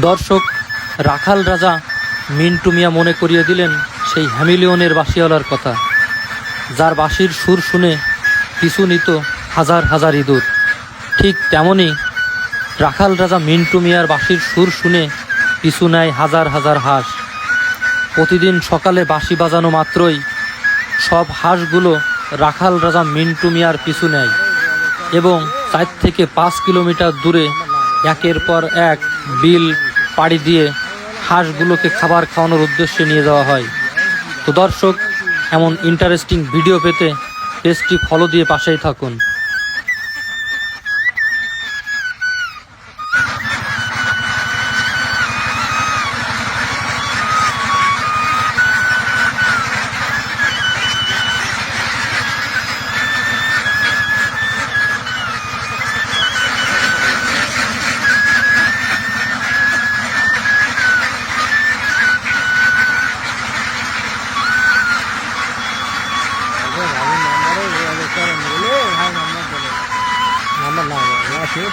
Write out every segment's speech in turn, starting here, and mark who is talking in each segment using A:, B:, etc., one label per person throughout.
A: দর্শক, রাখাল রাজা মিন্টু মিয়া মনে করিয়ে দিলেন সেই হ্যামিলিয়নের বাঁশিওয়ালার কথা, যার বাঁশির সুর শুনে পিছু নিত হাজার হাজার ইঁদুর। ঠিক তেমনই রাখাল রাজা মিন্টু মিয়ার বাঁশির সুর শুনে পিছু নেয় হাজার হাজার হাঁস। প্রতিদিন সকালে বাঁশি বাজানো মাত্রই সব হাঁসগুলো রাখাল রাজা মিন্টু মিয়ার পিছু নেয় এবং 4 থেকে 5 কিলোমিটার দূরে একের পর এক বিল পাড়ি দিয়ে হাঁসগুলোকে খাবার খাওয়ানোর উদ্দেশ্যে নিয়ে যাওয়া হয়। তো দর্শক, এমন ইন্টারেস্টিং ভিডিও পেতে পেজটি ফলো দিয়ে পাশেই থাকুন।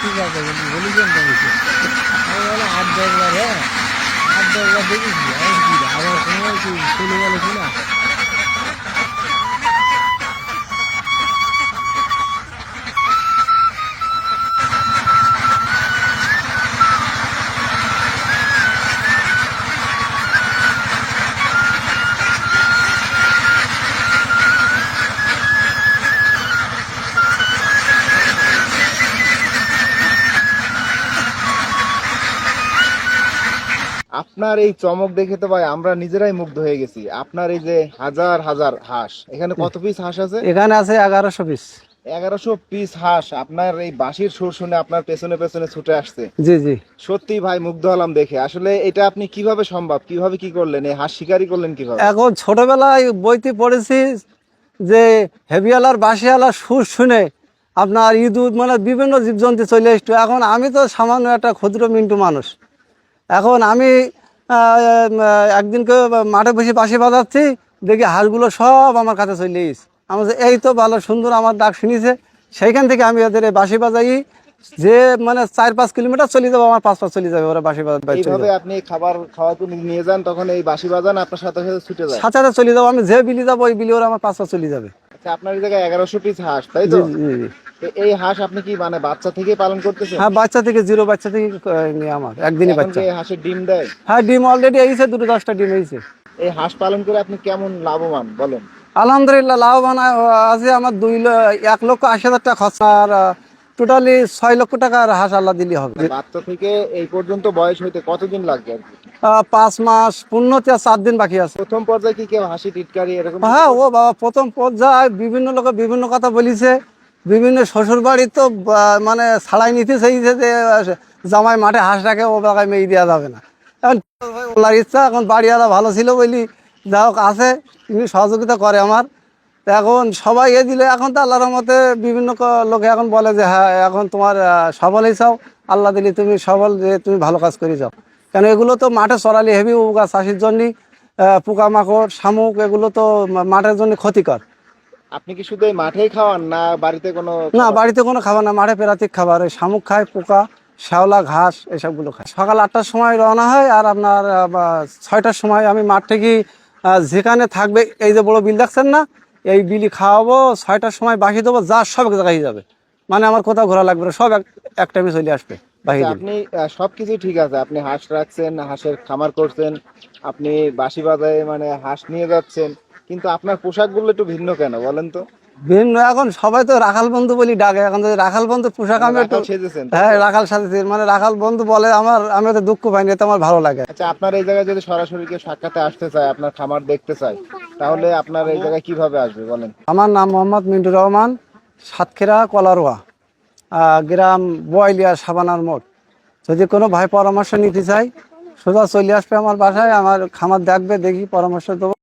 B: ঠিক আছে বলেছেন আমি বলে 8-10 বার, হ্যাঁ 8-10 বার দেখেছি। আমার সময় কি চলে গেল কিনা।
C: আপনার এই চমক দেখে তো ভাই আমরা নিজেরাই মুগ্ধ হয়ে গেছি। আপনার এই যে হাজার হাজার হাঁস, এখানে কত পিস হাঁস আছে?
B: এখানে আছে 1100 পিস।
C: 1100 পিস হাঁস আপনার এই বাঁশির সুর শুনে আপনার পেছনে পেছনে ছুটে আসছে।
B: জি জি,
C: সত্যি ভাই মুগ্ধ হলাম দেখে। আসলে এটা আপনি কিভাবে সম্ভব, কিভাবে কি করলেন, এই হাঁস শিকারি করলেন কিভাবে?
B: এখন ছোটবেলায় বইতে পড়েছি যে হেভিওয়ালার বাঁশিওয়ালার সুর শুনে আপনার ইঁদুর মানে বিভিন্ন জীবজন্তু চলে আসতো। এখন আমি তো সামান্য একটা ক্ষুদ্র মিন্টু মানুষ। এখন আমি একদিনকে মাঠে বসে বাঁশি বাজাচ্ছি, দেখি হাঁসগুলো সব আমার কাছে চলে এসেছে। আমার যে এই তো ভালো সুন্দর আমার ডাক শুনেছে, সেইখান থেকে আমি ওদের বাঁশি বাজাই যে মানে 4-5 কিলোমিটার চলে যাবো, আমার 5 চলে যাবে ওরা বাঁশি
C: এইভাবে আপনি খাবার খাওয়াতে নিয়ে যান, তখন এই বাঁশি বাজান আপনার সাথে সাথে ছুটে যায়।
B: সাথে চলে যাবো, আমি যে বিলি যাবো ওই বিলি ওরা আমার 5 চলে যাবে।
C: আচ্ছা, আপনার এই জায়গায় 1100 পিস হাঁস, তাই তো? এই হাঁস আপনি কি মানে বাচ্চা থেকে পালন করতেছেন?
B: হ্যাঁ, বাচ্চা থেকে, 0 বাচ্চা থেকে নিয়ে আমার একদিনই বাচ্চা।
C: এই হাঁসের ডিম দেয়?
B: হ্যাঁ, ডিম অলরেডি এইছে, 2-10টা ডিম এইছে।
C: এই হাঁস পালন করে আপনি কেমন লাভবান বলেন?
B: আলহামদুলিল্লাহ লাভবান আছে। আমার 1,80,000 টাকা খরচা, আর টোটালি 6 লক্ষ টাকার হাঁস আল্লাহ দিলে হবে।
C: বাচ্চা থেকে এই পর্যন্ত বয়স হইতে কতদিন লাগবে আর কি?
B: 5 মাস পূর্ণতে 4 দিন বাকি আছে।
C: প্রথম পর্যায়ে কি কেউ হাসি টিটকারি এরকম?
B: হ্যাঁ, ও বাবা, প্রথম পর্যায়ে বিভিন্ন লোকে বিভিন্ন কথা বলিছে। বিভিন্ন শ্বশুর বাড়ি তো মানে ছাড়াই নিতে চাইছে যে জামাই মাঠে হাঁস রাখে, ও বাগায় মেয়ে দেওয়া যাবে না। এখন ওনার ইচ্ছা, এখন বাড়িওয়ালা ভালো ছিল বলি যা হোক আছে, তিনি সহযোগিতা করে আমার। তো এখন সবাই এ দিলে, এখন তো আল্লাহর মতে বিভিন্ন লোকে এখন বলে যে হ্যাঁ এখন তোমার সবলই চাও, আল্লাহ দিলে তুমি সবল, যে তুমি ভালো কাজ করে যাও। কেন এগুলো তো মাঠে চড়ালে হেভি উপকার, চাষির জন্যই পোকামাকড় শামুক এগুলো তো মাঠের জন্য ক্ষতিকর।
C: আপনি কি শুধু এই মাঠেই খাওয়ান না বাড়িতে কোনো?
B: না, বাড়িতে কোনো খাবার না, মাঠে প্রাকৃতিক খাবার, ওই শামুক খায়, পোকা, শ্যাওলা, ঘাস এসবগুলো খায়। সকাল 8টার সময় রওনা হয়, আর আপনার 6টার সময় আমি মাঠ থেকে যেখানে থাকবে, এই যে বড় বিল দেখছেন না, এই বিলি খাওয়াবো, 6টার সময় বাকি দেবো, যা সব এক জায়গায় যাবে, মানে আমার কোথাও ঘোরা লাগবে না, সব এক টাইমে চলে আসবে।
C: আপনি সবকিছু ঠিক আছে, আপনি হাঁস রাখছেন, হাঁসের খামার করছেন, আপনি বাঁশি বাজায় মানে হাঁস নিয়ে যাচ্ছেন, কিন্তু আপনার পোশাকগুলো একটু ভিন্ন কেন বলেন তো?
B: ভিন্ন, এখন সবাই তো রাখাল বন্ধু বলি ডাকে, এখন যদি রাখাল বন্ধু পোশাক আমি একটু
C: সেজেছেন।
B: হ্যাঁ, রাখাল সাথে মানে রাখাল বন্ধু বলে আমার, আমি তো দুঃখ পাইনি, এতে আমার ভালো লাগে।
C: আচ্ছা, আপনার এই জায়গায় যদি সরাসরি কেউ সাক্ষাতে আসতে চায়, আপনার খামার দেখতে চায়, তাহলে আপনার এই জায়গায় কিভাবে আসবে বলেন?
B: আমার নাম মোহাম্মদ মিন্টু রহমান, সাতক্ষীরা কলারোয়া, গ্রাম বয়লিয়া, সাবানার মোড়। যদি কোনো ভাই পরামর্শ নিতে চাই, সোজা চলে আসবে আমার বাসায়, আমার খামার দেখবে, দেখি পরামর্শ দেবো।